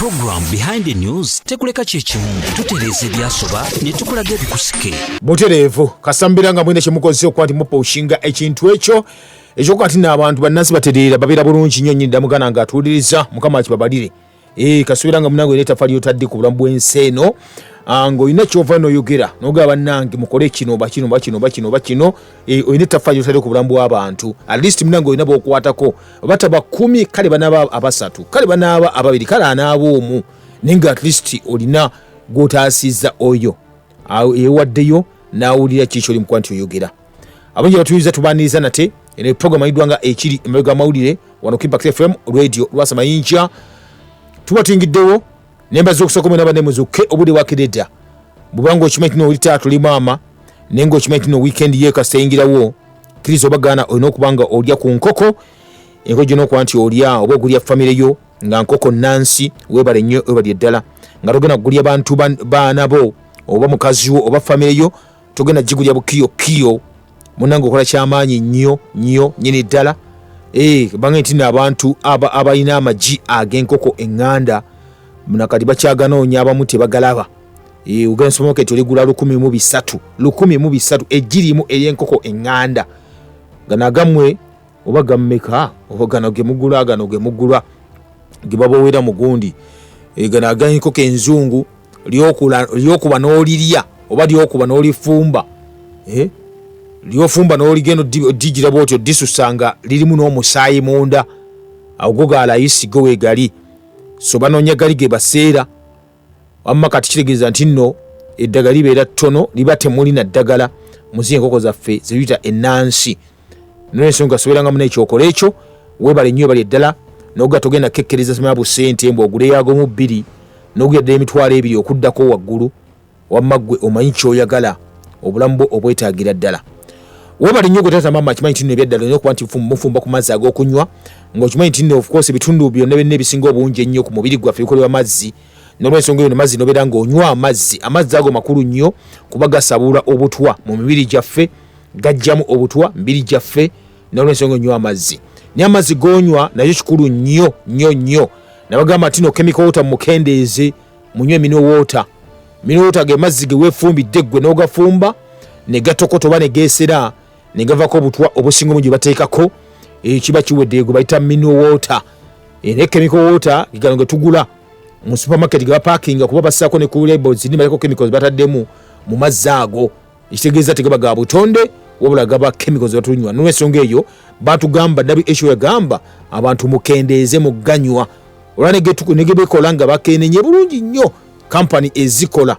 program behind the news tekuleka chechimu tutereze byasoba ne tukulaga bikusike buterevu kasambiranga mwine chemukoze okwati mupo ushinga ekintu ekyo kwati n'abantu bannansi baterera babira bulungi nnyo nnyo ndamugana nga atuliriza mukama akibabalire kasubiranga munango ile tafali otadde ku bulambu enseno ngo ine kyova no yogera nogaba nange mukole kino bakino oyine tafali otadde ku bulambu abantu at least munango ine bokwatako bataba 10 kale banaba abasatu kale banaba ababiri kale anabo omu ninga at least olina gotasiza oyo ewaddeyo nawulira kicho limkwanti oyogera abanje batuyiza tubaniza nate ene program idwanga ekiri emega mawulire wano Impact FM radio lwasa mayinja tubatingiddewo nemba zokusokoma nabane muzuke obudi wakideda bubango chimeti no litatu limama nengo chimeti no weekend yeka stayingirawo krizo bagana oyino kubanga olya ku nkoko enko jino kwanti olya obogulya family yo nga nkoko Nancy webale nnyo webali eddala nga togena gulya abantu banabo oba mukazi wo oba family yo togena jigulya bukiyo munango kola kyamaanyi nnyo nyine ddala bange ntina abantu abayina amaji agenkoko enganda munakati bakyagana onyaba muti bagalaba uganda supermarket oligula 1,300 ejirimu eyenkoko enganda gana gamwe oba gammeka oba gana gemugula gibabowera mugundi gana agankoko enzungu lyokuba n'olirya oba lyokuba n'olifumba lyofumba n'oligendo digira bwotyo disusanga lirimu n'omusaayi munda agogala isigo wegali so banonya galige baseera amma kati kiregeza nti nno eddagala libeera ttono liba temuli na ddagala muzi enkoko zaffe zebiyita ennansi n'ensonga soberanga muna ekyokola ekyo webale nnyo bali eddala n'ogatogenda kekkereza semabu ssente mbu oguleyago mu 2 n'oguyadde emitwalo 2 okuddako waggulu wamma ggwe omanyi kyoyagala obulamu obwetaagira ddala webale nnyo gwetata mama kimanyi tinno ebyaddala olina okuba nti mufumba ku mazzi ag'okunywa ng'okimanyi tinno of course ebitundu byonna byonna ebisinga obungi ennyo ku mubiri gwaffe bikolebwa mazzi n'olwensonga eyo mazzi nobeera ng'onywa amazzi ago makulu nnyo kuba gasabula obutwa mu mibiri gyaffe gajjamu obutwa mibiri gyaffe n'olwensonga onywa amazzi naye amazzi g'onywa nayo kikulu nnyo nabagamba nti no chemical water mukendeeze munywe mineral water ge mazzi ge weefumbidde ggwe n'ogafumba ne gatokota oba ne geesera ne gavako obutwa obusinga omungi bateekako kiba kiwedde gwe bayita mineral water ne chemical water gigano ge tugula mu supermarket ga parkinga kuba basaako ne ku labels ni baliko chemicals bataddemu mu mazzi ago ekitegeeza tegaba ga butonde wabula gaba chemicals batunywa n'ensonga eyo batugamba WHO yagamba abantu mukendeeze muganywa olwane negebekola nga bakenenye bulungi nnyo company ezikola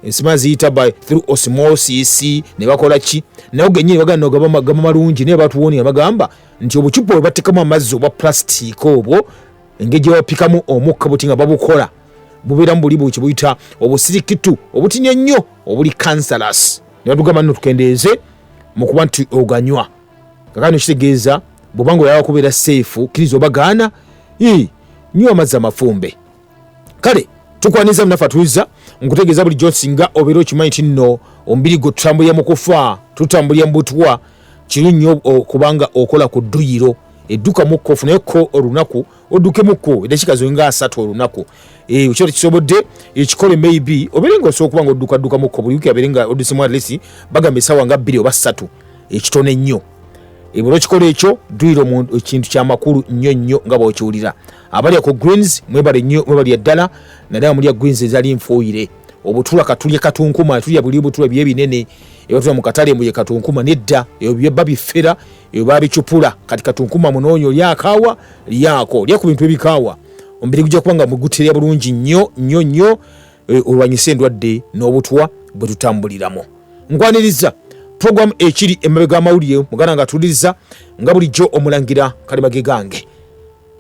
ensima ziyita by through osmosis ne bakola ki nayo genyini bagana gaba malungi ne batuwoni abagamba nti obucupa bwe batekamu amazzi oba plastic obwo engeje bapikamu omukka butinga babukola bubeera mu buli buki buyita obusirikitu obutinya nnyo obuli cancerous ne batugamba nno tukendeeze mu kuba nti oganywa kakano kitegeeza bubango yawa kubeera safe kirizo bagana nywa amazzi amafumbe kale tukwaniza mnafatuiza nkutegeeza buli jonsinga obeera okimanyi tinno omubiri gwo tutambulira mu kufa tutambulira mu butwa kiri nnyo kubanga okola ku dduyiro edduka mukko ofuneko olunaku odduke mukko edakika zonga 3 olunaku ekyo kisobodde ekikole maybe obeere nga osobola okuba nga odduka mukko buli wiki abeere nga oddusemu at least bagamba essaawa nga 2 oba 3 ekitone nnyo ebulwa kikola ekyo dduyiro ekintu kyamakulu nnyo nga bw'okiwulira abalya ku greens mwebale nnyo mwebali eddala naddala mulya greens ezali nfuuyire obutula katulya katunkuma tulya buli butula byebinene ebatula mu katale mbuye katunkuma nedda ebyo babifera ebyo babicupula kati katunkuma munoonyo lyakawa lyako lya ku bintu ebikawa omubiri gujja kuba nga muguterya bulungi nnyo olwanyisa endwadde n'obutwa bwe tutambuliramu nkwaniriza program ekiri emabega amawulire mugana nga tuliriza nga bulijjo omulangira kalimage gange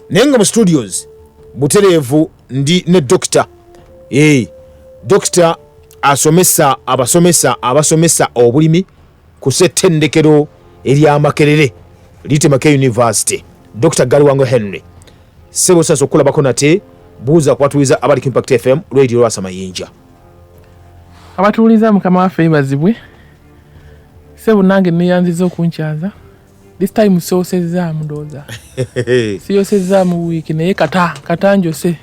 naye nga mu studios butereevu ndi ne dokita abasomesa obulimi ku ssettendekero ery'Amakerere Litemake University Dr. Galiwango Henry sebo sasa okulabako nate buuza kwatuliza abali ku Impact FM radio lwasa mayinja abatuliza mukama waffe bazibwe sebo nange neyanziza okunkyaza this time sosezaamu ndooza siyosezaamu wiiki naye kata njose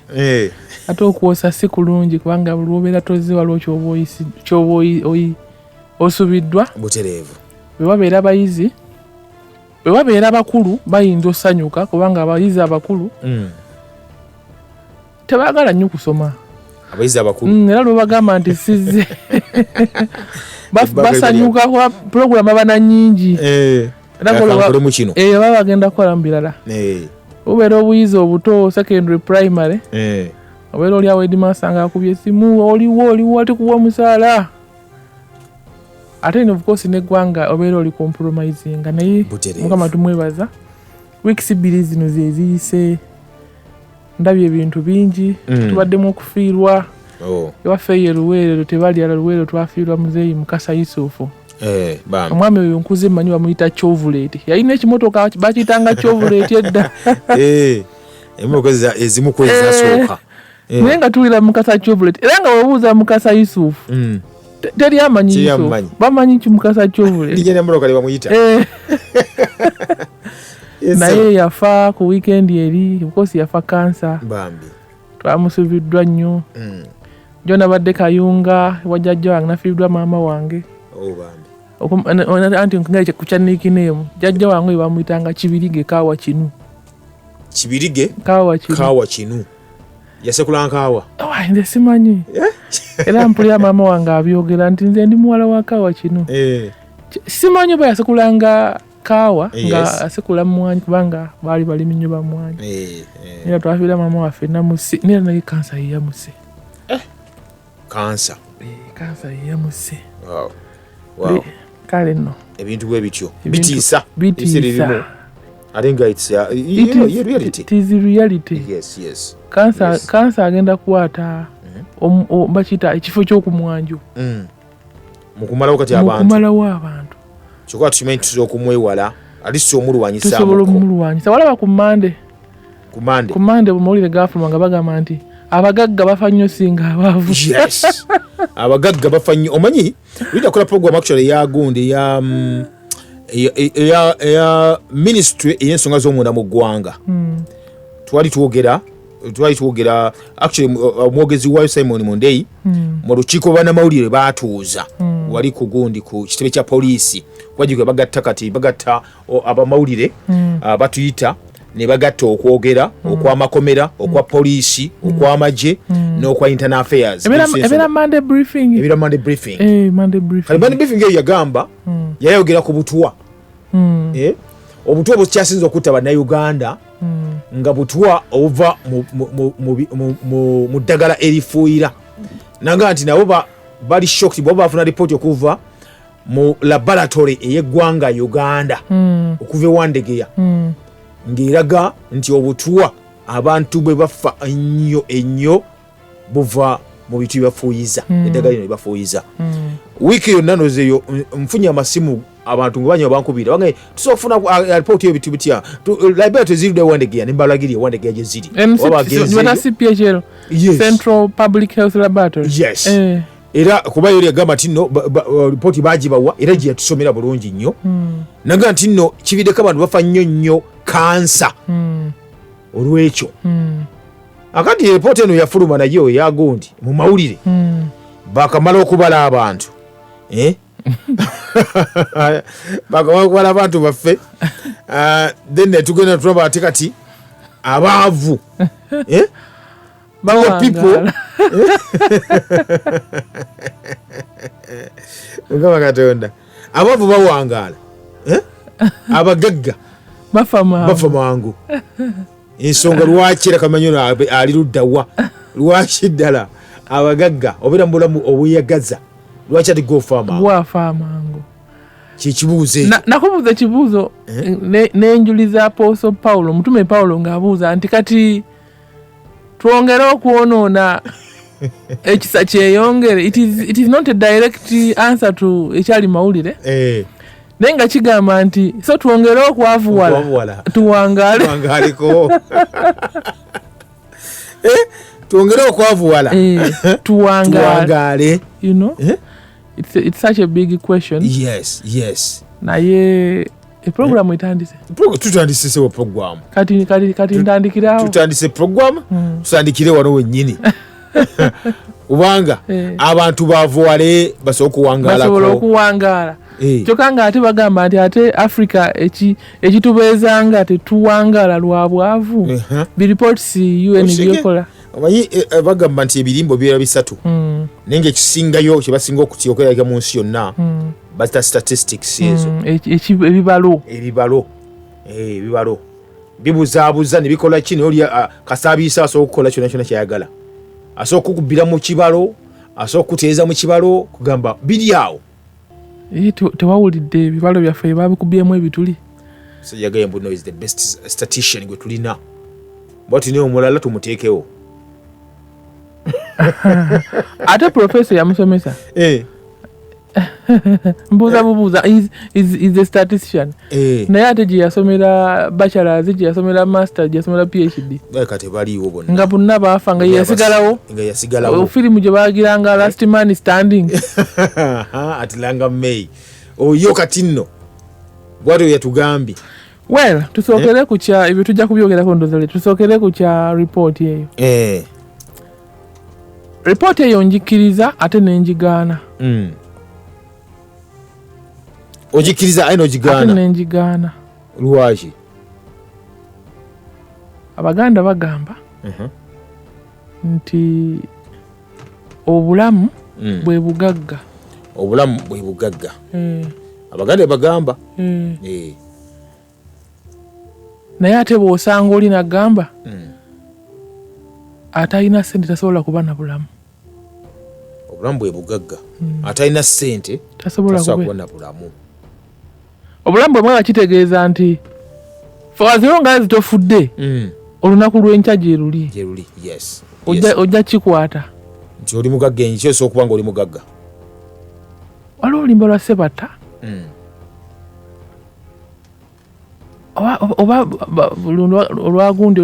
ate okuwosa si kulungi kubanga buli obeera tozze waliwo kyoba osubiddwa butereevu. bwe babeera abayizi bwe babeera bakulu bayinza osanyuka kubanga abayizi abakulu tebaagala nnyo kusoma abayizi abakulu era lwe bagamba nti sizze basanyuka kwa puroguramu abana nnyingi baba bagenda kukola mu birala obeera obuyizi obuto secondary primary obeera oli awo Headmaster nga akubye essimu oliwo ate kuwa omusaala ate of course neggwanga obeera oli compromisinga naye Mukama tumwebaza weeks 2 zino ze ziyise ndabye ebintu bingi tubaddemu okufiirwa ewaffe ye Luweero tebalyala Luweero twafiirwa muzeeyi Mukasa Yusufu omwami oyo nkuze mmanyi bamuyita Chovuleeti yalina ekimotoka bakiyitanga Chovuleeti edda emotoka ezimu kwezasooka naye nga tuwulira Mukasa Chovuleeti era nga webuuza Mukasa Yusufu teri amanyi Yusufu bamanyi ki Mukasa Chovuleeti emotoka lebamuyita naye yafa ku weekend eri of yafa kansa twamusubiddwa nnyo jo nabadde Kayunga wajjajja wange nafiiriddwa maama wange anti nkungaye kukyaniikineemu jjajja wange we bamuyitanga Kibirige Kaawa Kinu Kaawa Kinu yasekula nkaawa nze simanyi era mpulira maama wange abyogera nti nze ndi muwala wa Kaawa Kinu simanyi oba yasekulanga kaawa nga asekula mwanyi kubanga baali balimi nnyo bamwanyi era twafiira maama waffe namusi nera naye kansa yeyamuse kansa yeyamuse kale nno ebintu bwe bityo bitiisa ate nga it is reality. Yes. Kansa agenda kukwata bakiyita ekifo ky'okumwanjo mukumalawo kati abantu kyokka tukimanyi tusobola okumwewala ate si omulwanyisa tusobola omulwanyisa walaba ku Mande bumawulire gafuluma nga bagamba nti abagagga bafa nnyo singa Abavu. Yes. Abagagga bafa nnyo omanyi wita kola program actually ya gundi ya ministry ey'ensonga z'omunda mu ggwanga twali twogera actually omwogezi wayo Simon Monday mu lukiiko bannamawulire baatuuza wali ku gundi ku kitebe kya poliisi wajjukira bagatta abamawulire batuyita ne bagatta okwogera okw'amakomera okwa poliisi okw'amagye n'okwa internal affairs ebera Monday briefing Monday briefing eyo yagamba yayogera ku butwa obutwa bukyasinza okutta bannayuganda nga butwa obuva mu ddagala erifuuyira nanga nti nabo bali shocked bo bafuna ripooti okuva mu laboratory ey'eggwanga Uganda okuva ewandegeya ng'eraga nti obutwa abantu bwe bafa ennyo buva mu bintu byebafuuyiza eddagala lino lyebafuuyiza wiiki yonna nozeeyo nfunye amasimu abantu ngabanya bankubira bange tusobola kufuna ripooti y'ebintu bitya library teziridde ewandegeya nembalagiri ewandegeya gye ziri Central Public Health Laboratory. Yes. Era kuba yoli agamba nti nno ripooti bagibawa era gye yatusomera bulungi nnyo naga nti nno kibiddeko abantu bafa nnyo kansa olw'ekyo akati ripooti eno yafuluma nayo eyagundi mu mawulire bakamala okubala abantu bakamala okubala abantu baffe then tugenda tulaba ate kati abaavu people Mukama Katonda abaavu bawangaala abagagga bafa mangu ensonga lwaki era kamanyono ali luddawa lwaki ddala abagagga obeera mu bulamu obuyagaza lwaki ati gwafa amangu kyekibuuzo nakubuuza ekibuuzo n'enjuliza Apostle Paulo mutume Paulo ng'abuuza nti kati twongere okwonoona ekisa kyeyongere it is not a direct answer to ekyali mawulire naye nga kigamba nti so twongere okwavuwala tuwangaaleko twongere okwavuwala tuwangaale you know it's such a big question. Yes Naye program etandise tutandise wa program kati ndandikirawo tutandise program tutandikire wano wennyini ubanga abantu bavuwale basobola okuwangala kyokka nga ate bagamba nti ate Africa ekitubeezanga tetuwangala lwa bwavu biripoots UN byekola omanyi bagamba nti ebirimbo byera bisatu naye ngaekisingayo kyebasinga okutyokereka mu nsi yonna bata statistics ezo ebibalo bibuzaabuza ne bikola ki naye oli kasaabiisa asobola okukola kyonna kyonna kyayagala asobola okukubira mu kibalo asobola okukuteeza mu kibalo kugamba biri awo tewawulidde ebibalo byaffe babikubyemu ebituli sajagaye mbuno is the best statistician gwe tulina bwati naye omulala tumuteekewo ate professor yamusomesa mbuuza bubuuza is a statistician naye ate gye yasomera bachelors gye yasomera master gye yasomera PhD kati baliiwo bonna nga bonna baafa nga yasigalawo firimu gye baagiranga last man standing atilanga May oyo kati nno bwatyo yatugambye well tusookere ku kya ebyo tujja kubyogerako ndozale tusookere ku kya report eyo report eyo njikiriza ate nenjigaana ojikiriza ayi nogigaana ate nenjigaana lwaki Abaganda bagamba nti obulamu bwe bugagga Abaganda bagamba naye ate bw'osanga oli nagamba atalina ssente tasobola kuba na bulamu bwe bugagga atalina ssente tasobola kuba na bulamu obulamu bwe mwana kitegeeza nti fawaziro nga zitofudde olunaku lw'enkya gye luli ojja kikwata nti oli mugagga enkya osobola okuba nga oli mugagga waliwo olimba lwa Sebata oba olwagundi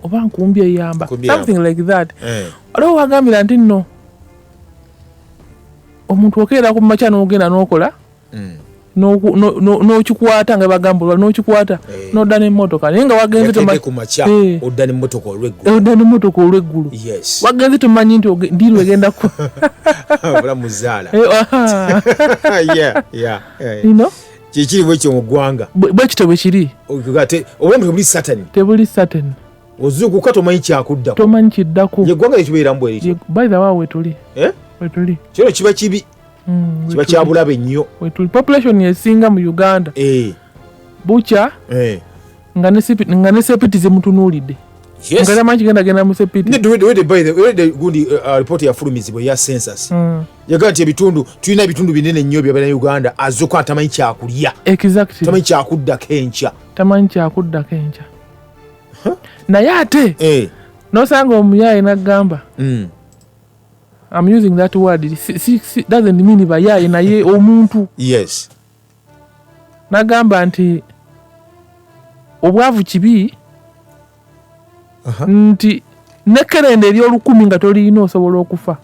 oba nkumbi eyamba something like that waliwo wagambira nti nno omuntu okeera ku makya n'ogenda n'okola n'okikwata nga bagamba olwa n'okikwata n'odda n'emmotoka naye nga wagenze odda n'emmotoka olw'eggulu wagenze tomanyi nti ndiirwa egenda ku bulamuzaala ino kikiri bwekyo mu ggwanga bwekito bwe kiri obulamu tebuli certain ozuukuka tomanyi kyakuddako tomanyi kiddako yeggwanga lyekibeeramu bwerityo by the way wetuli kino kiba kibi kiba kyabulabe nnyo wetuli population esinga mu Uganda bukya nga ne sepiti zemutunuulidde nga tamanyi kigenda genda mu sepiti gundi ripooti yafulumizibwa eya census yagaa nti tulina ebitundu binene nnyo byabana Uganda azzuka tamanyi kyakulya tamanyi kyakuddako enkya naye ate nosanga omuyaaye nagamba I'm using that word doesn't mean bayaaye naye omuntu nagamba nti obwavu kibi nti nekkerenda ery'olukumi nga toliina osobola okufa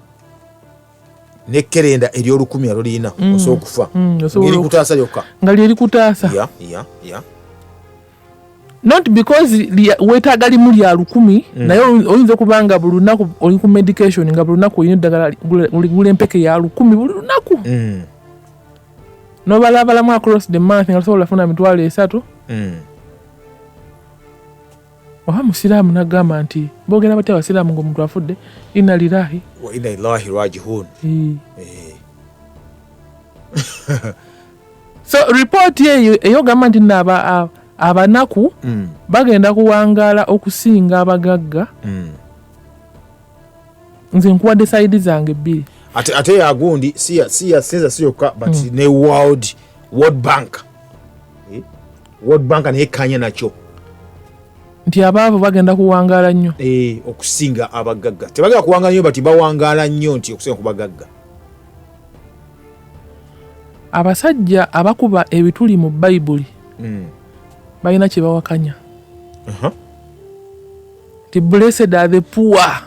nekkerenda ery'olukumi nga toliina osobola okufa ngerikutaasa lyokka nga lyerikutaasa not because weetaaga limu lya 10 naye oyinza okuba nga buli lunaku oli ku medication nga buli lunaku olina eddagala gula empeke ya 10 buli lunaku nobalabalamu across the month nga tosobola funa mitwalo 3 oba musiraamu nagamba nti boogera batya abasiraamu ng'omuntu afudde inna lillahi wa inna ilaihi raji'un so report eyo gamba nti abanaku bagenda kuwangaala okusinga abagagga nze nkuwadde sayidi zange 2 ate yagundi si ya senza siyokka but ne world bank neyekkanya nakyo nti abaavu bagenda kuwangaala nnyo okusinga abagagga tebagenda kuwangaala nnyo bati bawangaala nnyo nti okusinga ku bagagga abasajja abakuba ebituli mu bayibuli balina kye bawakanya nti blessed are the poor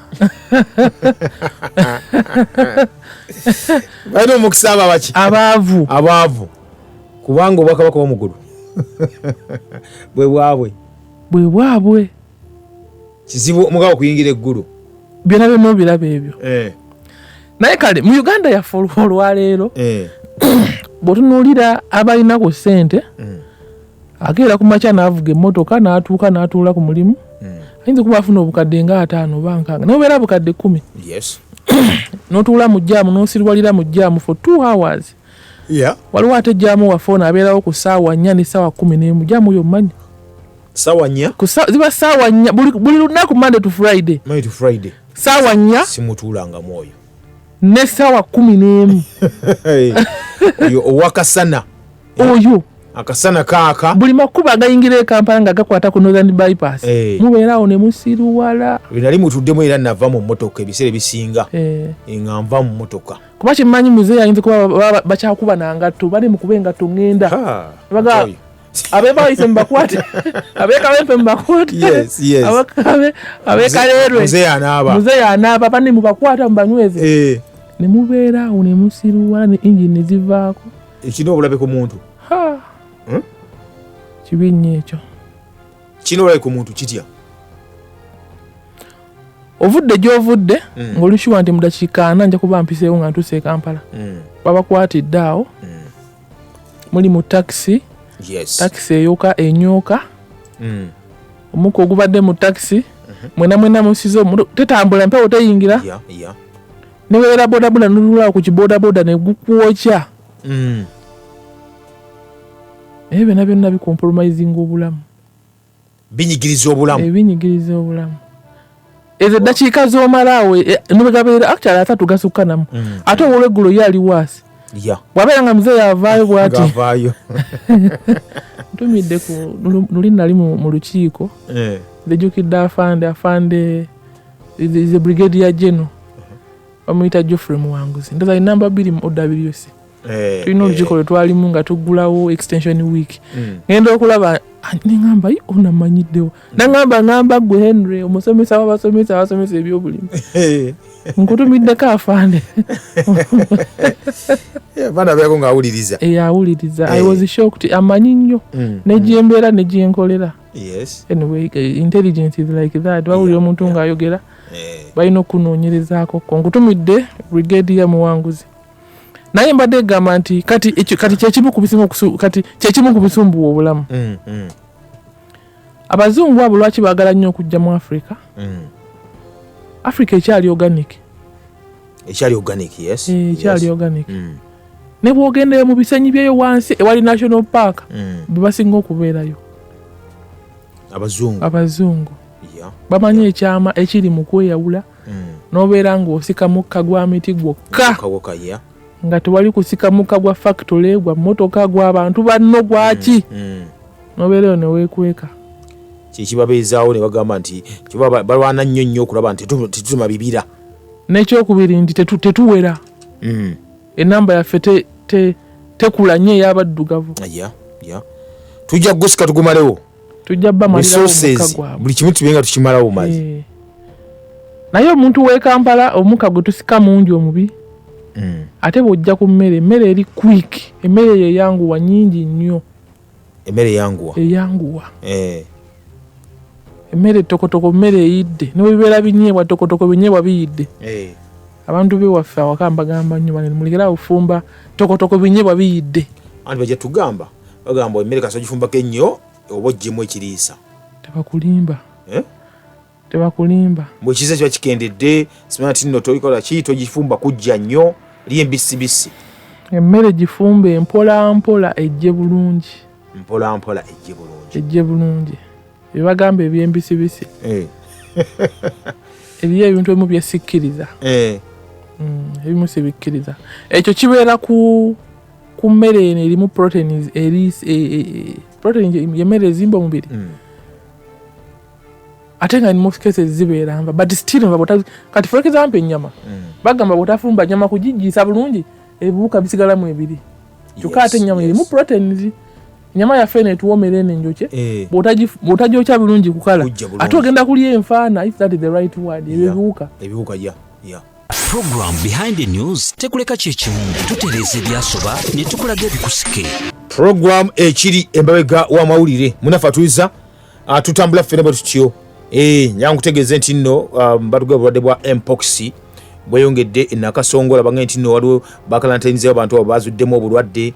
balina omukisa ababaki abaavu kubanga obwakabaka bw'omugulu bwe bwabwe kizibu omugabo kuyingira eggulu byonna byonna biraba ebyo naye kale mu Uganda yaffe olwaleero bw'otunuulira abalina ku ssente akeera ku makya n'avuga emmotoka n'atuuka n'atuula ku mulimu ayinza okuba afuna obukadde nga 5 oba 6 naye obeera bukadde 10 n'otuula mu jjaamu n'osirwalira mu jjaamu for 2 hours waliwo ate jjaamu waffe ono abeerawo ku ssaawa 4 ne ssaawa 11 jjaamu oyo mmanyi ssaawa 4 ziba ssaawa 4 buli lunaku Monday to Friday ssaawa 4 simutuulangamu oyo ne ssaawa 11 oyo owakasana oyo akasana kaaka buli makubo agayingira e Kampala nga gakwata ku Northern Bypass mubeerawo ne musiruwala nali mutuddemu era nava mu mmotoka ebiseera ebisinga nga nva mu mmotoka kuba kimmanyi muzeeyi ayinza kuba bakyakuba nangatto bali mu kuba engatto ŋŋenda baga abeebayise mubakwate abeekawempe mubakwate abeekaleerwe muzeeyi anaaba bane mubakwata mubanyweze ne mubeerawo ne musiruwala ne engine ne zivaako ekina obulabe ku muntu kibi nnyo ekyo kino obulabe ku muntu kitya ovudde gy'ovudde ng'olushuwa nti mu dakiika 4 nja kuba mpiseewo nga ntuuse e Kampala babakwatidde awo muli mu takisi eyooka enyooka omuka ogubadde mu takisi mwena musize tetambula mpewo teyingira ne weera bodaboda nolulawo ku kibodaboda ne gukwokya ebyo byonna byonna bikompromisinga obulamu binyigiriza obulamu ezo eddakiika z'omalaawo nibwegabeera actually 3 gasukka namu ate olweggulo ye ali waasi bwabeera nga muzeeyi avaayo bw'ati ntumidde luli nali mu lukiiko lejjukidde afande the brigadier general bamuyita Geoffrey Muwanguzi ndoza namba 2 mu OWC tulina olukiiko lwe twalimu nga tuggulawo extension week ngenda okulaba neŋŋamba onamanyiddewo ngamba gwe Henry omusomesa w'abasomesa ebyobulimi nkutumiddeko afande abaana beeko ng'awuliriza awuliriza I was shocked amanyi nnyo n'egyembeera n'egyenkolera anyway intelligence is like that bawulira omuntu ng'ayogera balina okunoonyerezaako ko nkutumidde brigadier Muwanguzi naye mbadde gamba nti kati kyekimu ku bisumbuwa obulamu abazungu abo lwaki baagala nnyo okujja mu Africa ekyali organic ne bw'ogendeyo mu bisenyi byeyo wansi ewali national park bebasinga okubeerayo abazungu bamanyi ekyama ekiri mu kweyawula n'obeera ng'osika mukka gwa miti gwokka nga tewali kusika mukka gwa factory gwa mmotoka gw'abantu banno gwaki n'obeerayo ne weekweka kikibabeezaawo ne bagamba nti balwana nnyo okulaba nti tetutuma bibira n'ekyokubiri nti tetuwera enamba yaffe tekula nnyo ey'abaddugavu tujja kugusika tugumalewo tujja bamalirawo omukka gwabwe buli kimu tubenga tukimalawo mazi naye omuntu w'e Kampala omukka gwe tusika mungi omubi ate bw'ojja ku emmere eri quick emmere yeyanguwa nnyingi nnyo eyanguwa emmere tokotoko mmere eyidde ne bwebibeera binyeebwa tokotoko binyeebwa biyidde abantu bewaffe awaka mbagamba nnyo bane mulikera ofumba tokotoko binyeebwa biyidde anti bajja tugamba bagamba emmere kasa gifumbako ennyo oba oggyemu ekiriisa tebakulimba bwekiza kiba kikendedde simanya ti nno tolikola ki togifumba kujja nnyo li embisibisi emmere gifumbe mpola ejje bulungi ebagamba ebyembisibisi eriyo ebintu ebimu byesikkiriza ebimu sibikkiriza ekyo kibeera ku mmere eno erimu proteins yemmere ezimba omubiri ate nga in most cases zibeera nva but still nva kati for example ennyama bagamba bwotafumba nyama kugijjiisa bulungi ebibuka bisigalamu ebiri kyokka ate ennyama erimu proteins nyama yaffe netuwomera eno enjokye bw'otagyokya bulungi kukala ate ogenda kulya enfaana if that is the right word ebibuka Program Behind the News tekuleka kyekimu tutereeza ebyasoba ne tukulaga ebikusike program ekiri embabega wa mawulire munafatuiza tutambula ffene bwe tutyo nyangu kutegeeza nti nno batuga bulwadde bwa mpox bweyongedde nakasongola bange nti nno waliwo bakalantainizeyo abantu abo bazuddemu obulwadde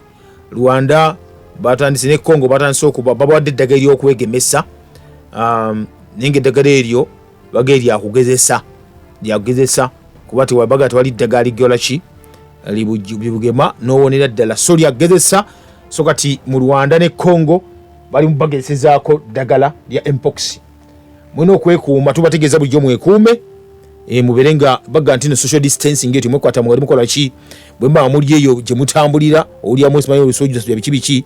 Rwanda batandise ne Congo batandise okuba babawadde eddagala ery'okwegemesa naye ng'eddagala eryo baga eryakugezesa kuba tewabaga tewali ddagala ligyola ki libugema n'owonera ddala so lyagezesa so kati mu Rwanda ne Congo bali mubagezesaako ddagala lya mpox mwena okwekuuma tubategeeza bulijjo mwekuume mubere nga baga nti no social distancing eyo temwekwata mwali mukola ki bwe mba muli eyo gye mutambulira olyamu simanyi olusojusa biki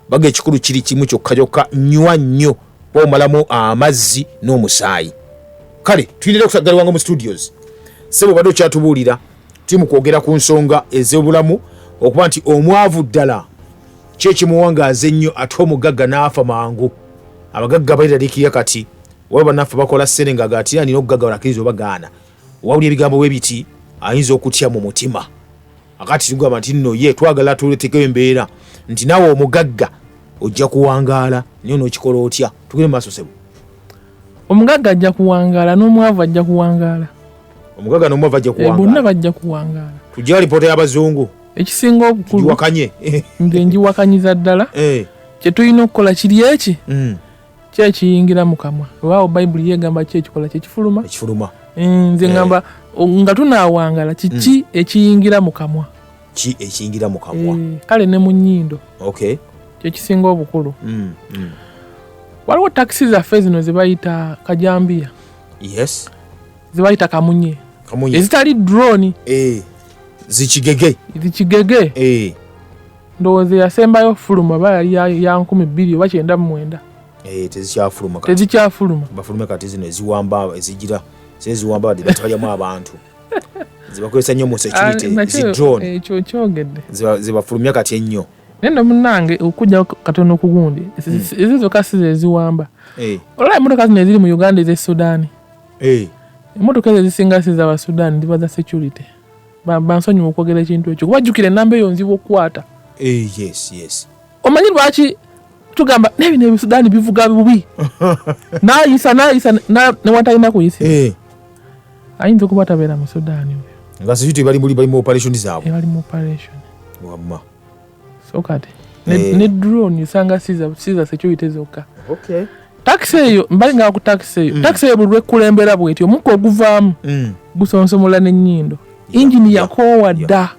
baga ekikulu kiri kimu kyokka nywa nnyo omalamu amazzi n'omusaayi kale tuyinira okusagalwanga mu studios sebo badde okyatubuulira timu kwogera ku nsonga ez'obulamu okuba nti omwavu ddala kyekimuwangaaza ennyo ate omugagga n'afa mangu abagagga baliraliikirira kati waliwo bannaffe bakola ssere nga gaatira nina okugagga balakkiriza oba gaana wawulya ebigambo bwe biti ayinza okutya mu mutima akati tugamba nti nno ye twagala tuletekewo embeera nti naawe omugagga ojja kuwangaala niyo n'okikola otya tugende maaso sebo omugagga ajja kuwangaala n'omwavu ajja kuwangaala omugagga n'omwavu ajja kuwangaala bonna bajja kuwangaala tujja alipoota y'abazungu ekisinga obukulu giwakanye nze ngiwakanyiza ddala kye tulina okukola kiri eki kyekiyingira mu kamwa olwawo bayibuli yegamba ki ekikola kyekifuluma nze ngamba nga tunaawangala kiki ekiyingira mu kamwa ekiyingira mu kamwa kale ne mu nnyindo kyekisinga obukulu waliwo takisi zaffe zino zebayita kajambiya zebayita kamunye ezitali drone zikigege ndowooza yasembayo fuluma ba yali ya 2000 oba 99 tezikyafuluma bafulume kati zino eziwamba ezigira seziwamba badde batalyamu abantu zibakozesa nnyo mu security zidrone ekyo kyogedde zibafulumya kati ennyo nendo munange okujja katono ku gundi ezo zokka si zeziwamba olaba emmotoka zino eziri mu Uganda ez'e emmotoka ezo ezisinga si z'Abasudaani ziba za security bansonyiwa okwogera ekintu ekyo kubajjukira ennamba eyo nzibu okukwata omanyi lwaki tugamba nebino ebisudaani bivuga bubi nayisa newatalina kuyisa ayinza okuba tabeera mu Sudaani nga security bali mu operation zaabwe bali mu operation wamma so kati ne drone usanga siza security zokka taxi eyo mbali nga ku taxi eyo buli lwekulembera bweti omukka oguvaamu gusonsomola n'ennyindo engine yakoowa dda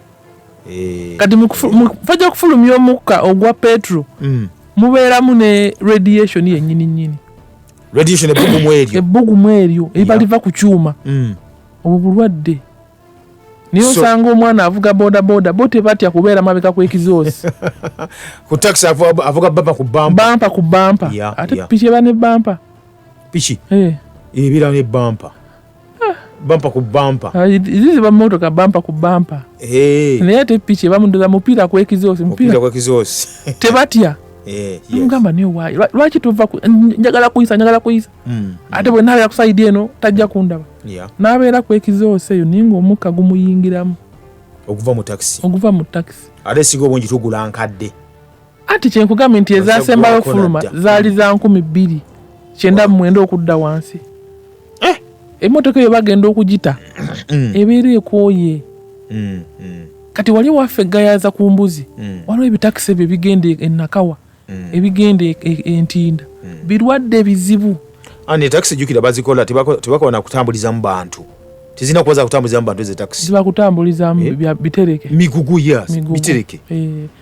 kati fajja kufulumya omukka ogwa petro mubeeramu ne radiation yennyini ebbugumu eryo ebaliva ku kyuma obwo bulwadde niyo osanga omwana avuga bodaboda bo tebatya kubeera mabega kw'ekizoosi ku taxi avuga bampa ku bampa ate piki eba ne bampa piki ebira ne bampa ku bampa izi ziba mmotoka bampa ku bampa naye ate piki ebamundoza mupiira kw'ekizoosi tebatya mugamba niyo waayi lwaki tuva njagala kuyisa ate bwe nabeera ku saidi eno tajja kundaba n'abeera kw'ekizoosi eyo naye ng'omukka gumuyingiramu okuva mu taxi ate singa obungi tugula nkadde ati kyenkugambye nti ezasembayo fuluma zaali za 2900 okudda wansi emmotoka eyo bagenda okugita ebeera ekooye kati wali waffe egayaza ku mbuzi waliwo ebitakisi ebyo ebigenda enakawa ebigenda entinda birwadde bizibu ane taxi jukira bazikola tebakola na kutambulizamu bantu tizina kuwaza kutambulizamu bantu eze taxi ziba kutambulizamu bitereke migugu bitereke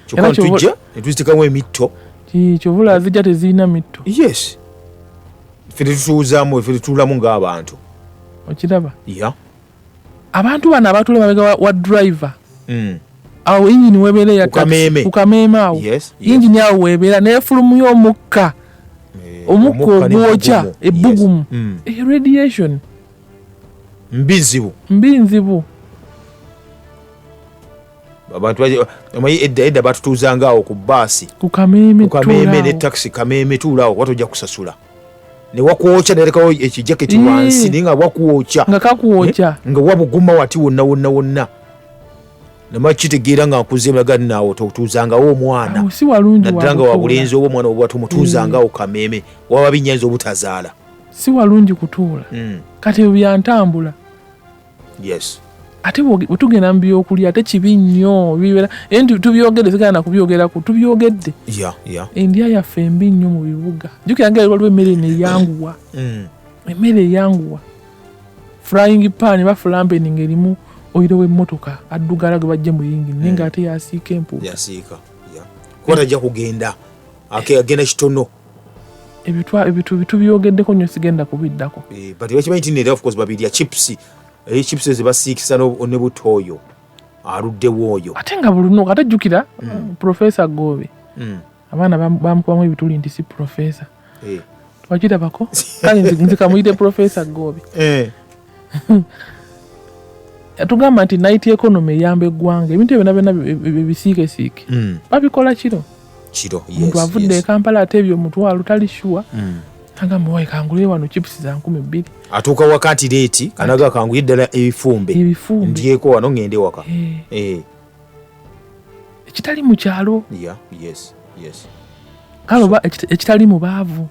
kyokka tujja netuzitekamu emitto kyovula zijja tezirina mitto ffe tetutuuzaamu ffe tetuulamu ng'abantu okiraba abantu bano abatula mabega wa driver awo engine webeera ya ku kameeme awo engine awo webeera neefulumu y'omukka omukka ogwokya ebbugumu radiation mbi nzibu abantu omanyi edda batutuuzanga awo ku baasi ku kameeme ne taxi kameeme tuulaawo kuba tojja kusasula ne wakwokya nerekawo ekijaketi wansi naye nga wakwokya nga kakwokya nga wabuguma wati wonna namakitegeera nga nkuze mulaga naawe otuzangawo omwana si walungi naddala nga wabulenzi oba omwana obwatu mutuzangawo kameme waba binyanyiza obutazaala si walungi kutuula kati ebyo byantambula yes ate bwetugenda mu byokulya ate kibi nnyo bibeera nti tubyogedde sigana kubyogerako tubyogedde endya yaffe embi nnyo mu bibuga jjukira nga waliwo emmere neyanguwa emmere eyanguwa frying pan ba flambening erimu oyiro w'emmotoka addugala gwe bajje muyingi naye nga ate yasiika empuuta yasiika kuba tajja kugenda agenda kitono ebyo tubyogeddeko nnyo sigenda kubiddako but bakimanyi nti nera of course babirya chips chips zebasiikisa ne butooyo aluddewo oyo ate nga bulunuuka ate jjukira Professor Gobe abaana bamukubamu ebituli nti si professor twakirabako kale nze kamuyite Professor Gobe tugamba nti night economy eyamba eggwanga ebintu ebyo byonna bisiikesiike babikola kiro omuntu avudde e Kampala ate ebyo omutwalo tali sure agamba wayi kangule wano chips za 2,000 atuuka wakati leeti kanaga kanguye ddala ebifumbe ndyeko wano ngende waka ekitali mu kyalo kale oba ekitali mu baavu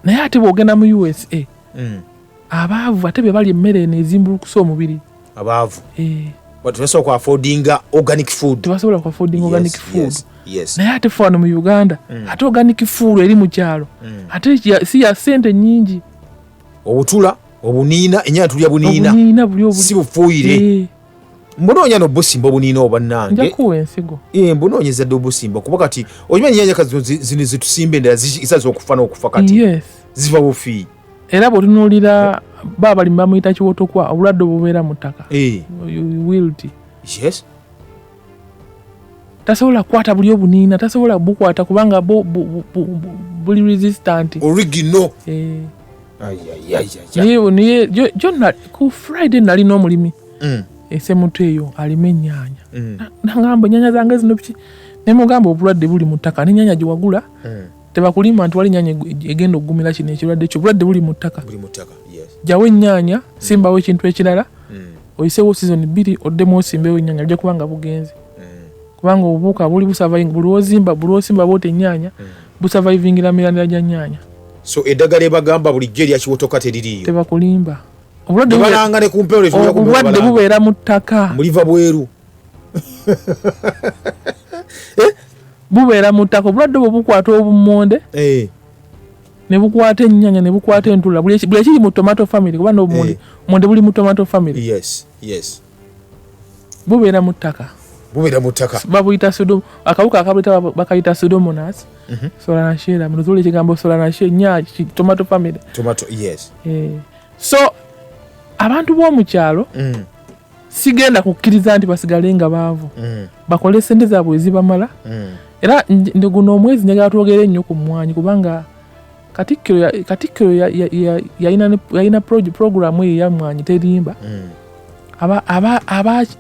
naye ate bw'ogenda mu USA abaavu ate be bali emmere eno ezimbulukusa omubiri abaavu tebasobola ku affordinga organic food naye ate fe wano mu Uganda ate organic food eri mu kyalo ate si ya ssente nnyingi obutula obuniina enyanya tulya buniina si bufuuyire mbunoonya n'obusimba obuniina obannange njakuwa ensigo mbunoonyeza dde obusimba kuba kati okimanyi enyanya zino zitusimba endala zisaza okufa n'okufa kati ziva bufi era bw'otunuulira baabalimi bamuyita kiwotokwa obulwadde obubeera mu ttaka wilt tasobola kukwata buli obuniina tasobola bukwata kubanga buli resistant original niye jonna ku Friday nali n'omulimi esemutu eyo alima ennyanya nagamba ennyanya zange zino biki nemugamba obulwadde buli mu ttaka n'ennyanya gye wagula tebakulima nti wali ennyanya egenda okugumira kino ekirwadde ekyo obulwadde buli mu ttaka jawo ennyanya simbawo ekintu ekirala oyisewo season 2 oddemu osimbewo ennyanya ojja kubanga bugenze kubanga obuuka buli busavayinga buli osimba bwota ennyanya busavayivingira mirandira gya nnyanya so eddagala ebagamba bulijjo erya kiwotoka teririiyo tebakulimba obulwadde bubeera mu ttaka muliva bweru bubeera mu ttaka obulwadde bwe bukwata obummonde ne bukwata ennyanya ne bukwata entula buli ekiri mu tomato family kuba n'obummonde buli mu tomato family bubeera mu ttaka babuyita akawuka akabuyita bakayita Pseudomonas solanacea munozula ekigambo solanacea nya tomato family so abantu b'omu kyalo sigenda kukkiriza nti basigale nga baavu bakole sente zaabwe ezibamala era ndi guno omwezi njagala twogere ennyo ku mmwanyi kubanga katikkiro yalina programu eyo ya mmwanyi terimba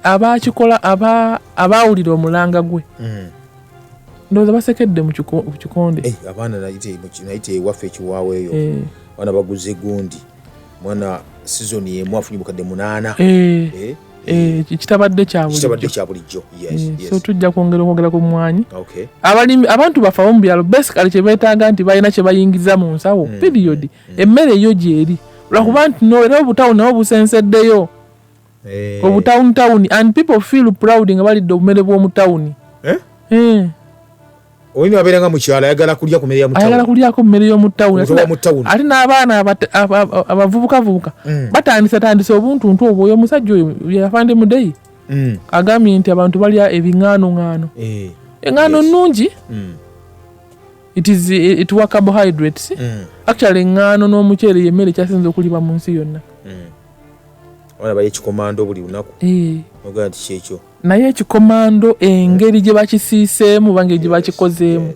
abakikola abaawulira omulanga gwe ndowooza basekedde mu kikonde abaana nayite ewaffe ekiwaawo eyo abaana baguze gundi mwana sizoni yemu afunye bukadde 8 kitabadde kya bulijjo so tujja kwongera ku mmwanyi abantu bafawo mu byalo basically kye beetaaga nti balina kye bayingiza mu nsawo period emmere eyo gyeri lwakuba nti era obutawuni nabo busenseddeyo obutawuni and people feel proud nga balidde obumere bw'omutawuni oyina abeeranga mu kyalo ayagala kulya ku mmere ya mutawuni ayagala kulyako mmere y'omutawuni ate n'abaana abavubukavubuka batandise obuntuntu obwo oyo omusajja oyo yafande mudeyi agambye nti abantu balya ebiŋŋaano eŋŋaano nnungi it wa carbohydrates actually eŋŋaano n'omuceere y'emmere ekyasinze okulibwa mu nsi yonna abaana balya ekikomando buli lunaku ogaa nti kyekyo naye ekikomando engeri gye bakisiiseemu bange gye bakikozeemu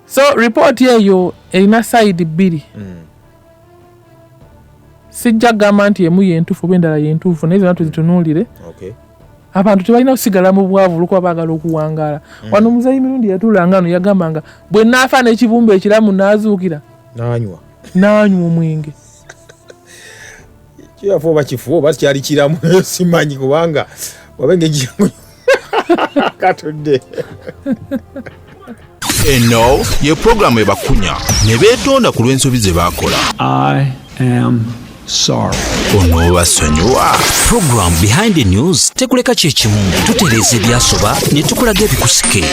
so ripooti eyo erina sayidi 2 sijja kugamba nti emu yentuufu oba endala yentuufu naye zonna tuzitunuulire abantu tebalina kusigala mu bwavu olwokuba baagala okuwangaala wano muzeeyi mirundi yatuulanga no yagambanga bwe naafa n'ekibumba ekiramu naazuukira naanywa omwenge kyafa oba kifu oba kyali kiramu simanyi kubanga wabenge jingu katudde eno ye programu ebakunya ne beetonda ku lw'ensobi ze baakola. I am sorry. Ono basonyiwa. Program Behind the News tekuleka kyekimu tutereeza ebyasoba ne tukulaga ebikusike.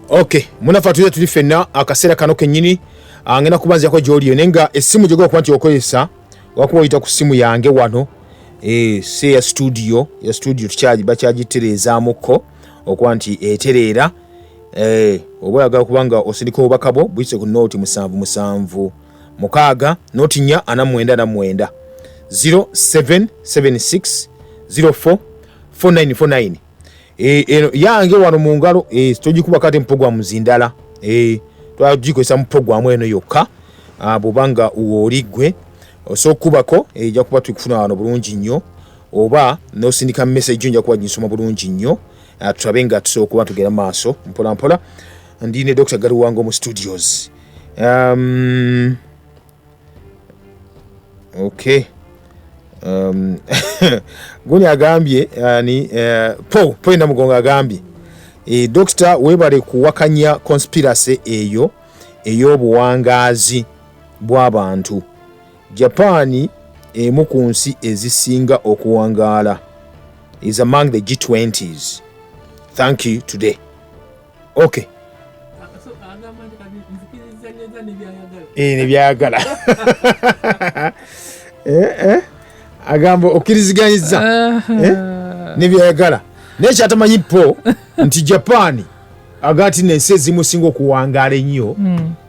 Okay, munafa tuze tuli fenna akaseera kano kennyini ngenda kubanzako gy'oliyo naye nga essimu gye gwokuba nti okozesa wakuba oyita ku ssimu yange wano se ya studio bakyagitereezaamuko okuba nti etereera oba oyagala kubanga osindika obubaka bwo buyise ku nooti 7776 nooti 449 0776 04 4949 eno yange wano mu ngalo togikuba kati mu programu zindala twagikozesa mu programu eno yokka bw'obanga woligwe osobola okubako ejja kuba tukufuna wano bulungi nnyo oba n'osindika message nja kuba ginsoma bulungi nnyo tulabe nga tusobola okuba tugenda maaso mpola mpola. Ndine Dr. Galuwango mu studios. Okay. Guni agambye ani po ina mugonga agambye Dr. webale kuwakanya conspiracy eyo ey'obuwangaazi bw'abantu. Japan emu ku nsi ezisinga okuwangaala is among the G20s. Thank you today. Okay. Nibyayagala. Agamba okiriziganyiza nibyayagala naye kyatamanyi po nti Japan agati n'ensi ezimu singa okuwangaala ennyo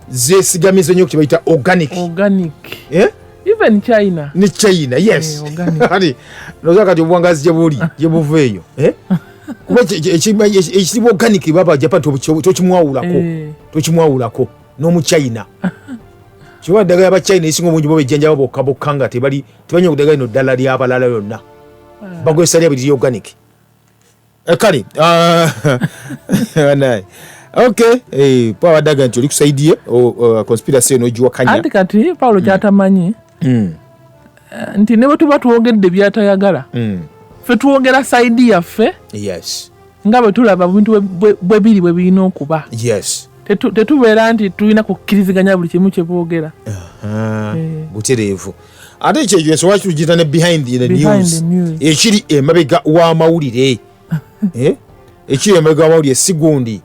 zeesigamiza nnyo kukibayita organic even China ne China yes kati noza kati obuwangazi gye buva eyo kuba ekirimu organic baba Japan tokimwawulako n'omu China kiwa daga yaba China isinga obungi bo bejjanja bokka nga tebanyi okudaga ino ddala ly'abalala yonna bagwesa lya biri organic kale okay pa wadaga nti oli kusaidie conspiracy eno ogiwakanya anti kati Paulo kyatamanyi nti ne bwe tuba tuwogedde byatayagala ffe tuwogera saidi yaffe yes nga bwe tulaba bintu bwe biri bwe birina okuba yes tetubeera nti tulina kukkiriziganya buli kimu kye boogera butereevu ate ekyo nsobola kitugita ne behind the news ekiri emabega w'amawulire ekiri emabega w'amawulire si gundi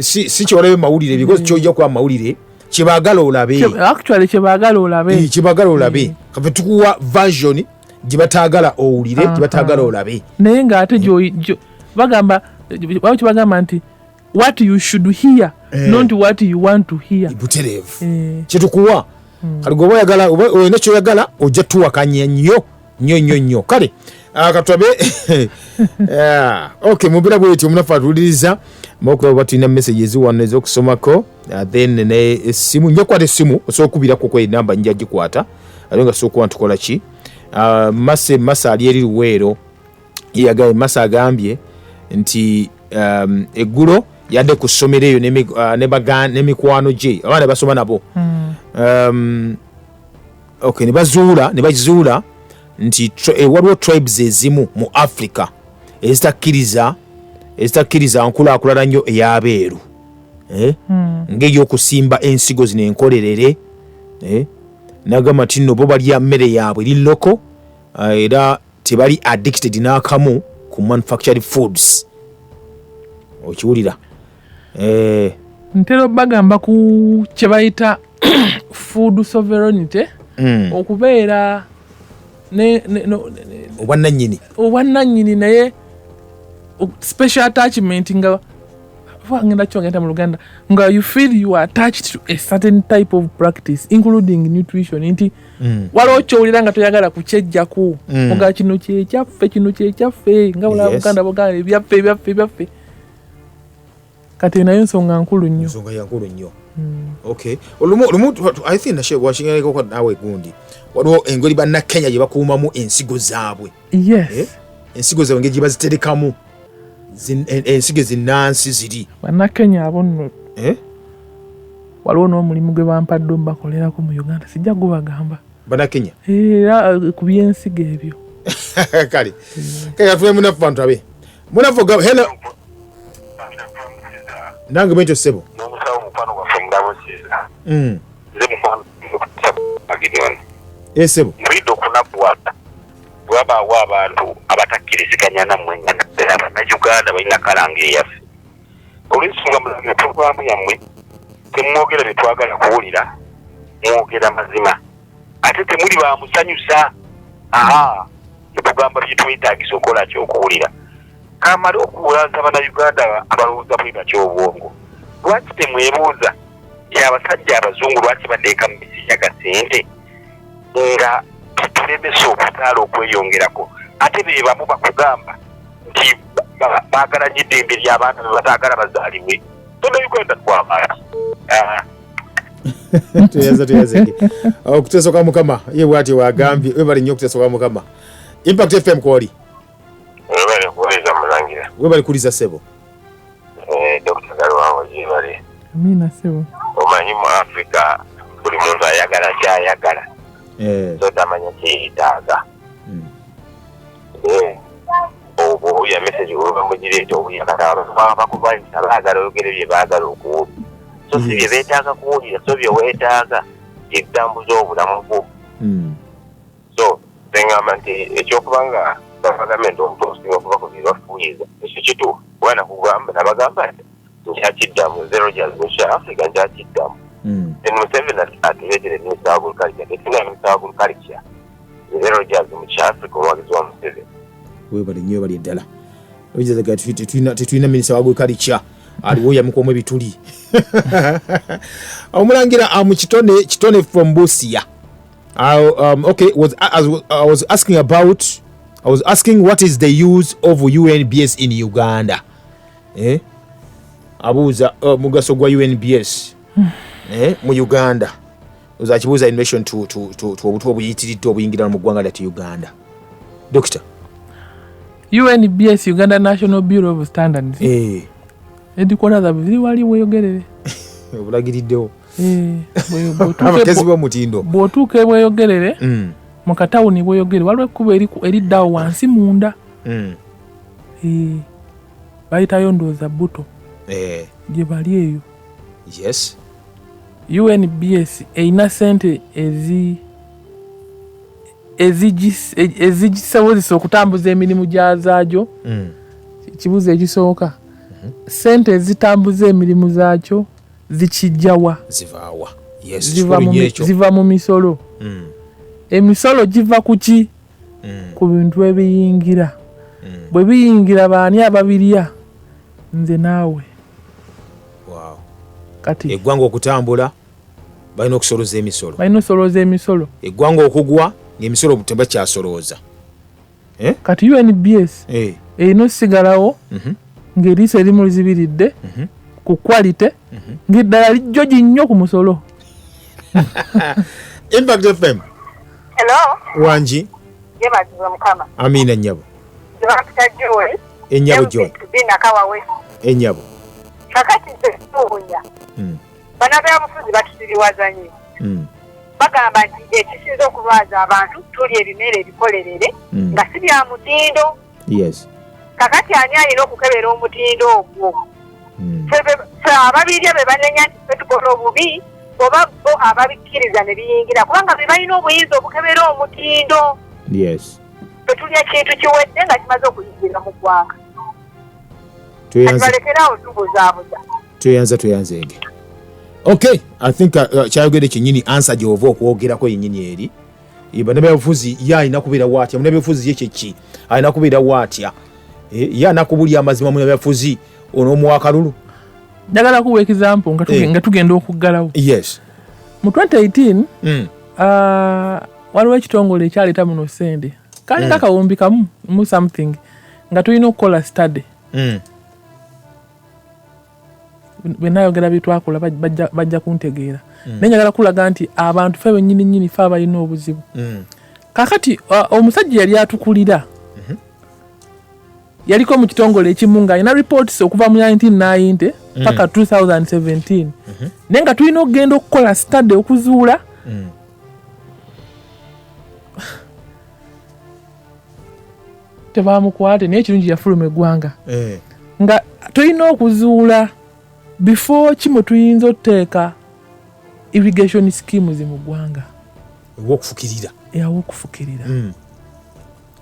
si kyolabe mawulire because kyojja kuba mawulire kyebaagala olabe actually kyebaagala olabe kafe tukuwa version gye bataagala owulire gye bataagala olabe naye ng'ate bagamba bagamba nti what you should hear not what you want to hear butereevu kyetukuwa kali gwe oyagala olina kyoyagala ojja tuwakanya nnyo kale katwabe okay mubira bwetyo munafa atuliriza mokuba tulina messages wano ez'okusomako then ne essimu nja kukwata essimu osobola okubirako kwa enamba nja gikwata ate nga sobola okuba ntukola ki masa ali eri luweero yagaye masa agambye nti eggulo yadde ku ssomero eyo n'emikwano gye abaana basoma nabo okay ne bazuula nti waliwo tribes ezimu mu Africa ezitakkiriza nkulaakulana nnyo ey'abeeru ng'ey'okusimba ensigo zino enkolerere nagamba nti nno bo balya mmere yaabwe eri loko era tebali addicted n'akamu ku manufactured foods okiwulira ntera bagamba ku kye bayita food sovereignty okubeera obwannannyini naye special attachment nga ngenda kyogenda mu Luganda nga you feel you are attached to a certain type of practice including nutrition nti waliwo kyowulira nga toyagala kukyejjaku nga kino kyekyaffe nga bulaba Buganda buganda ebyaffe kati nayo nsonga nkulu nnyo okay olumu I think washingaleko kwa nawe gundi waliwo engoli bannakenya gye bakuumamu ensigo zaabwe ensigo zaabwe ngeri gye baziterekamu ensigo zinnansi ziri bannakenya abo nno waliwo n'omulimu gwe bampadde omubakolerako mu Uganda sijja gubagamba bannakenya era ku byensigo ebyo kale tule munafu bantu abe munafu ga hello nange bwekyo ssebo n'omusawo mukwano gwaffe mulamusiza nze mukwano agidoni ssebo mulidde okunakuwata bwabaawo abantu abatakkiriziganya nammwe nga naddala bannayuganda balina kalanga eyaffe olw'ensonga mulabira puroguramu yammwe temwogera bye twagala kuwulira mwogera mazima ate temuli bamusanyusa tugamba bye twetaagisa okukola kyokuwulira kamala okuwulaza bannayuganda abalowooza bwe bakyobwongo lwaki temwebuuza abasajja abazungu lwaki bateeka mu misiya ga ssente nga tulemesa okutaala okweyongerako ate be bamu bakugamba nti baagala nnyo eddembe ly'abaana be bataagala bazaalibwe tona uganda twamaala tuyaze okuteesoka mukama ye bwati wagambye webali nnyo okuteesoka mukama Impact FM kwoli webale kuweza mulangira webali kuliza ssebo Dr. Galwango jibale amina ssebo omanyi mu Africa buli muntu ayagala kyayagala so tamanya kyeyetaaga obuya message olubambugireeta obuyagala bakuvanyisa baagala oyogere bye baagala okuwulira so si bye beetaaga kuwulira so bye weetaaga byetambuza obulamu bwo so ngamba nti ekyokubanga gavumenti omuntu osinga okubako bye bafuuyiza ekyo kituufu kubana kugamba nabagamba nti nkyakiddamu zero jazz musha Africa nkyakiddamu then Museveni atuleetere minisita wa agriculture tetulina minisita wa agriculture zero jazz musha Africa omwagizi wa Museveni webali nnyo bali eddala oizaga tetulina minisita wa agriculture aliwo yamukomu ebituli omulangira mu kitone from Busia. Okay, I was asking what is the use of UNBS in Uganda. Abuza mugaso gwa UNBS mu Uganda. Uzakibuza in relation to obutu obuyitiridde obuyingira mu ggwanga lyatu Uganda. Doctor. UNBS Uganda National Bureau of Standards. Edikola za biri wali weyogerere. Obulagiriddewo. Abakazi b'omutindo bw'otuuka bweyogerere mu katawuni bweyogere waliwo ekkubo eriddawo wansi munda bayitayo ndowooza buto gye bali eyo. Yes. UNBS erina ssente ezigisobozesa okutambuza emirimu gyazaajo. Ekibuzo ekisooka ssente ezitambuza emirimu zaakyo zikijjawa zivaawa? Yes, ziva mu misolo. Emisolo giva ku ki? Ku bintu ebiyingira. Bwe biyingira baani ababirya? Nze naawe. Wow. Kati eggwanga okutambula balina okusolooza emisolo. Balina osolooza emisolo. Eggwanga okugwa ng'emisolo tebakyasolooza. Kati UNBS erina osigalawo ng'eriiso erimu lizibiridde ku quality ng'eddala lijjo nnyo ku musolo. Impact FM. Hello. Wanji. Yebaziza mukama. Amina nnyabo. Zibakita Joy. Ennyabo Joy. Bina kawawe. Ennyabo. Kakati nze tuunya. Bana b'abufuzi batusiriwaza nnyo. Bagamba nti ekisinza okulwaza abantu tuli ebimera ebikolerere nga si bya mutindo. Yes. Kakati ani alina okukebera omutindo ogwo? Ababirya be banenya nti ffe tukola obubi oba bo ababikkiriza ne biyingira kubanga be balina obuyinza okukebera omutindo. Yes. Tetulya kintu kiwedde nga kimaze okuyingira mu ggwanga. Balekerawo tubuzaabuza. Tuyanze. Okay, I think kyayogedde kyennyini answer gy'ova okwogerako yennyini eri. Bannabyabufuzi ye alina kubeera waatya? Munnabyabufuzi ye kyeki alina kubeera waatya? Ye anakubulya amazima munnabyabufuzi on'omuwa akalulu? Njagala kuwa example nga tugenda okuggalawo. Yes. Mu 2018 waliwo ekitongole ekyaleeta muno ssente kalinga kawumbi kamu mu something nga tulina okukola study. Bwe nayogera bye twakola bajja kuntegeera. Naye njagala kulaga nti abantu ffe bennyini ffe abalina obuzibu. Kaakati omusajja yali atukulira yaliko mu kitongole ekimu ng'alina reports okuva mu 1990 paka 2017 naye nga tulina okugenda okukola study okuzuula tebamukwate naye ekirungi yafuluma eggwanga nga tulina okuzuula before kimwe tuyinza otuteeka irrigation schemes mu ggwanga ewokufukirira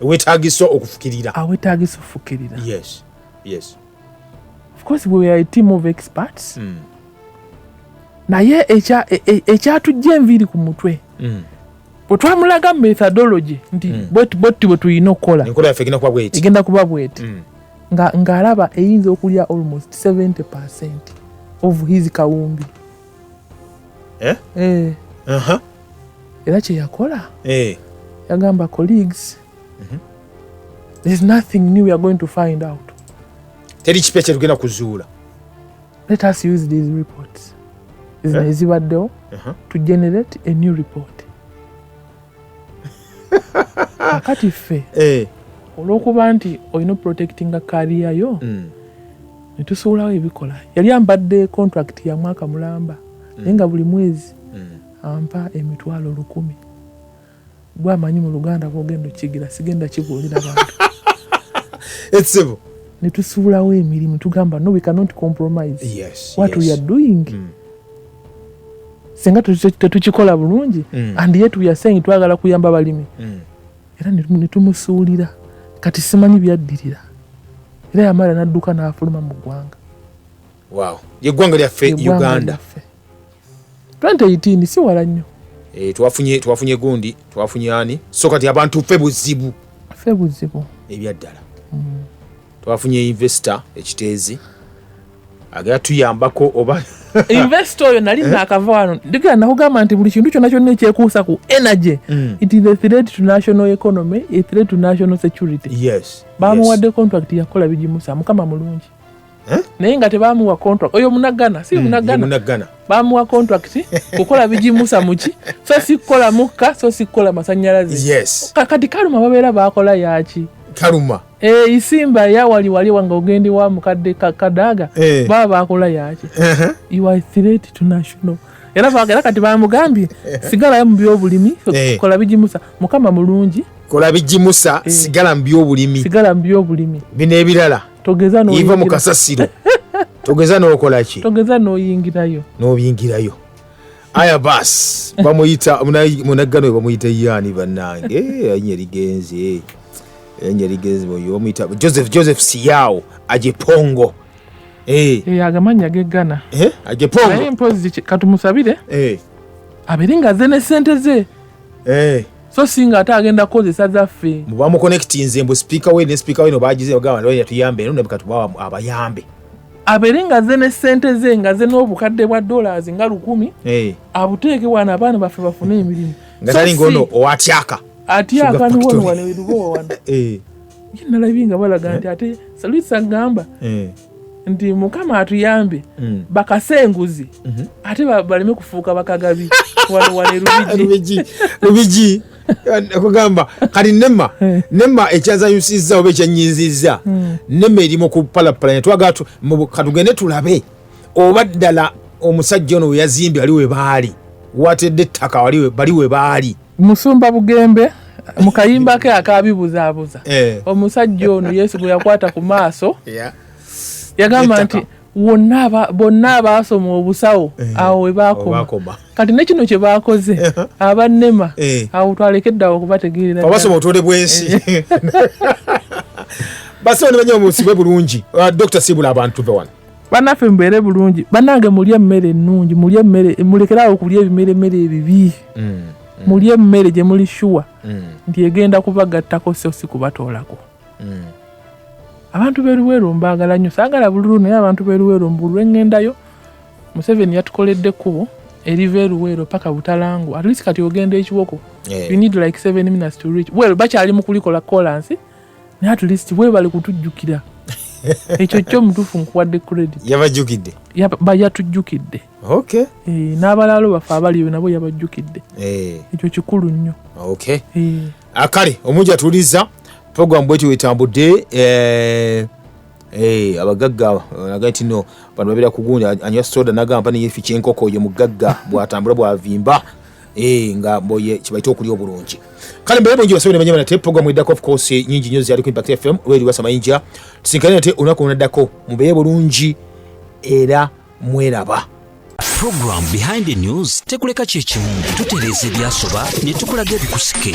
wetaagisa okufukirira yes of course we are a team of experts naye ekyatujja enviiri ku mutwe bwe twamulaga methodology nti bwetti bwe tulina okukola enkola yaffe egenda kuba bweti ng'alaba eyinza okulya almost 70% of his kawumbi era kye yakola yagamba colleagues there's nothing new we are going to find out. Teri kipya kye tugenda kuzuula. Let us use these reports ezibaddewo to generate a new report. Kakati ffe olw'okuba nti olina protectinga career yo ne tusuulawo ebikola. Yali ambadde contract ya mwaka mulamba naye nga buli mwezi ampa $1,000. Bw'amanyi mu Luganda bw'ogenda okigira sigenda kibuulira bantu. Etsibu. Ne tusuulawo emirimu tugamba no we cannot compromise what we are doing. Senga tetukikola bulungi and yet we are saying twagala kuyamba balimi. Era ne tumusuulira kati simanyi byaddirira. Era yamala n'adduka n'afuluma mu ggwanga. Wow. Yeggwanga lyaffe Uganda. 2018 si wala nnyo. Twafunye gundi, twafunye ani. So kati abantu ffe buzibu. Ebyaddala. Twafunye investor ekiteezi. Agala tuyambako oba investor oyo nali nakava wano ndiga nakugamba nti buli kintu kyonna kyonna ekyekuusa ku energy it is a threat to national economy, a threat to national security. Yes. Bamuwadde contract yakola bigimusa mukama mulungi. Naye nga tebamuwa contract oyo munagana si munagana bamuwa contract kukola bigimusa muki so si kukola mukka so si kukola masannyalaze. Yes. Kati kaluma babeera bakola yaki kaluma isimba ya wali wanga ogendi wa mukadde kadaga baba bakola yaki you are a threat to national. Era bagera kati bamugambye sigala mu byobulimi kola bigimusa mukama mulungi kola bigimusa sigala mu byobulimi bino ebirala togeza no iva mu kasasiro togeza n'okola ki togeza n'oyingirayo aya bas bamuyita munagano bamuyita yani bannange enye ligenzi boyo bamuyita Joseph Siyao ajepongo agamanya geggana ajepongo naye mpozi katumusabire aberinga zene sente ze so singa ate agenda kukozesa zaffe mubamu connectinze mbu speaker we no bagize bagamba lwe yatuyambe none bakatubawa abayambe aberinga zene sente ze nga ze n'obukadde bwa dollars nga 1000 abuteeke wana abaana baffe bafune emirimu nga tali ngono owatyaka atyaka niwono wane werubo wana nalabinga balaga nti ate Salisa ngamba nti mukama atuyambe bakasenguzi ate baleme kufuuka bakagabi wane Rubiji kugamba kali nema ekyazanyusizza oba ekyanyiizizza nema erimu ku palapala netwagatu katugende tulabe oba ddala omusajja ono we yazimbye ali we baali watedde ettaka bali we baali Musumba Bugembe mukayimba ke akabibuzaabuza omusajja ono Yesu gwe yakwata ku maaso yagamba nti bonna abaasoma obusawo awo we baakoma kati ne kino kye baakoze abannema awo twalekeddawo okubategeerera abasoma otwole bwensi basawo ne banywa musibe bulungi Dr. Sibula abantu be wano bannaffe mbeere bulungi bannange mulye emmere ennungi mulekerawo okulya ebimere ebibi mulye emmere gye muli shuwa nti egenda kubagattako so si kubatoolako. Abantu beruwero mbagala nnyo saagala bululu naye abantu beruwero mbulu engendayo Museveni yatukoledde kubo erive Ruwero paka Butalangu at least kati ogenda ekiwoko you need like 7 minutes to reach well bakyali mu kulikola Colansi ne at least we bali kutujjukira ekyo kyo mutufu nkuwadde credit yabajjukidde yatujjukidde okay n'abalalo bafa abaliyo nabo yabajjukidde ekyo kikulu nnyo okay akale omuja tuliza program bwetu wetambudde abagagga nagati no bano babira kugunya anywa soda nagamba ne yefi kyenkoko ye mugagga bwatambula bwavimba nga mboye kibaita okulya obulungi kale mbere bonji basobe ne banyama te program edako of course nyingi nyo zali ku Impact FM weli wasa mayinja tusinkane te unako unadako mubeye bulungi era mweraba. Program Behind the News tekuleka kyekimu tutereza ebyasoba ne tukulaga ebikusike.